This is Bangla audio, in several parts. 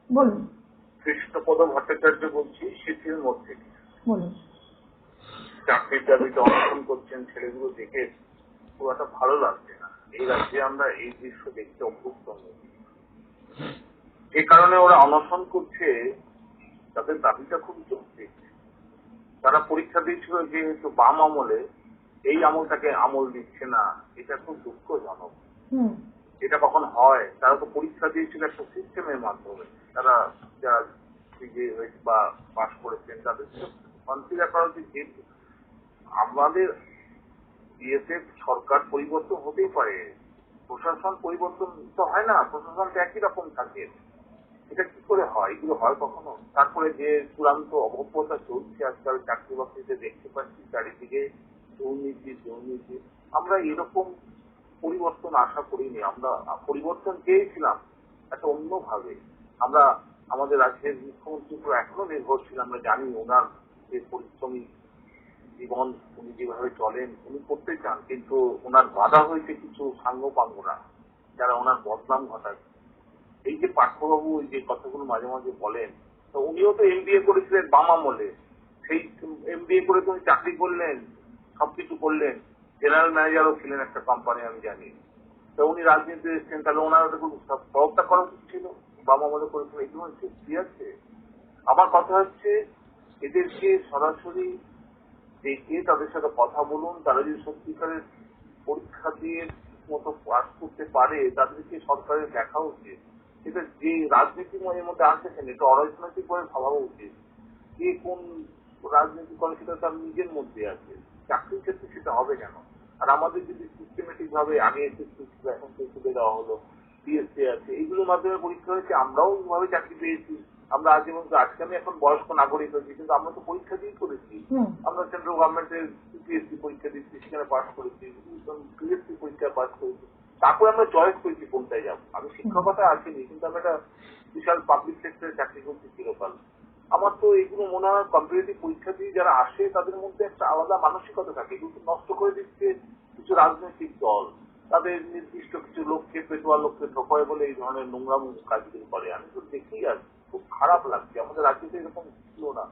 বলুন। কৃষ্ণপদ ভট্টাচার্য বলছি, শীতের মধ্যে। বলুন। চাকরির দাবিতে অনশন করছেন ছেলেগুলো দেখে খুব একটা ভালো লাগছে না। এই রাজ্যে আমরা এই দৃশ্য দেখতে অভ্যস্ত নই। যে কারণে ওরা অনশন করছে, তাদের দাবিটা খুব যৌক্তিক। তারা পরীক্ষা দিয়েছিল যেহেতু বাম আমলে, এই আমলটাকে আমল দিচ্ছে না, এটা খুব দুঃখজনক। এটা কখন হয়? তারা তো পরীক্ষা দিয়েছিল একটা সিস্টেমের মাধ্যমে। তারা যারা হয়েছে বা পাশ করেছেন তাদের কনসিডার করা উচিত যে আমাদের বিএসএফ সরকার পরিবর্তন হতেই পারে, প্রশাসন পরিবর্তন তো হয় না, প্রশাসনটা একই রকম থাকে। এটা কি করে হয়? এগুলো হয় কখনো? তারপরে যে চূড়ান্ত অভব্যতা চলছে আজকাল চাকরি বাকরিতে দেখতে পাচ্ছি চারিদিকে দুর্নীতি। আমরা এরকম পরিবর্তন আশা করিনি। আমরা পরিবর্তন চেয়েছিলাম একটা অন্যভাবে। আমরা আমাদের রাজ্যের মুখ্যমন্ত্রীর উপর এখনো নির্ভরশীল। আমরা জানি ওনার যে পরিশ্রমী জীবন, উনি যেভাবে চলেন, উনি করতে চান, কিন্তু ওনার বাধা হয়েছে কিছু সাঙ্গপাঙ্গরা যারা ওনার বদনাম ঘটাচ্ছে। এই যে পার্থবাবু যে কথাগুলো মাঝে মাঝে বলেন, তো উনিও তো এমবিএ করেছিলেন বাম আমলে। সেই এমবিএ করে তো উনি চাকরি করলেন, সবকিছু করলেন, জেনারেল ম্যানেজারও ছিলেন একটা কোম্পানি, আমি জানি। তো উনি রাজনীতি এসেছেন, তাহলে ওনার সবটা করা উচিত ছিল। বাম আমলে করেছিলেন, এগুলো যুক্তি আছে? আমার কথা হচ্ছে এদেরকে সরাসরি দেখে তাদের সাথে কথা বলুন। তারা যদি সত্যিকারের পরীক্ষা দিয়ে মতো পাস করতে পারে, তাদেরকে সরকারের দেখা উচিত। এটা যে রাজনীতিময়ের মধ্যে আসেছেন, এটা অরাজনৈতিক ভাবে ভাবা উচিত। কে কোন রাজনীতি করে সেটা তার নিজের মধ্যে আছে, চাকরির ক্ষেত্রে সেটা হবে কেন? আর আমাদের যদি সিস্টেমেটিক ভাবে আগে এসএসসি ছিল, এখন তুলে দেওয়া হলো, পিএসসি আছে, এইগুলোর মাধ্যমে পরীক্ষা হয়েছে, আমরাও এইভাবে চাকরি পেয়েছি। আমরা আজকে আমি এখন বয়স্ক নাগরিক হয়েছি, কিন্তু আমরা তো পরীক্ষা দিয়েই করেছি। আমরা সেন্ট্রাল গভর্নমেন্টের পিএসসি পরীক্ষা দিচ্ছি, সেখানে পাস করেছি, পিএসসি পরীক্ষা পাস করেছি। তারপরে আমরা চয়েস করেছি কোনটায় যাবো। আমি শিক্ষকতা আসিনি, কিন্তু আমি একটা বিশাল পাবলিক সেক্টরে চাকরি করছি চিরকাল। আমার তো এগুলো মনে হয় কম্পিটিটিভ পরীক্ষা দিয়ে যারা আসে তাদের মধ্যে একটা আলাদা মানসিকতা থাকে। এগুলো নষ্ট করে দিচ্ছে কিছু রাজনৈতিক দল, তাদের নির্দিষ্ট কিছু লোককে, পেটোয়া লোককে ঢোকায় বলে এই ধরনের নোংরাম কাজগুলো করে। আমি তো দেখেই আর খুব খারাপ লাগছে। আমাদের রাজ্যতে এরকম ছিল না।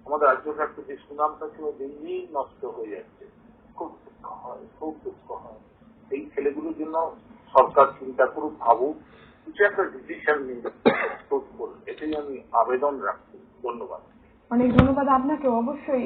আমাদের রাজ্যটা একটা যে সুনামটা ছিল, দিনই নষ্ট হয়ে যাচ্ছে। খুব দুঃখ হয়। এই ছেলেগুলোর জন্য সরকার চিন্তা করুক, ভাবুক, কিছু একটা ডিসিশন নিয়ে এটাই আমি আবেদন রাখছি। ধন্যবাদ। অনেক ধন্যবাদ আপনাকে। অবশ্যই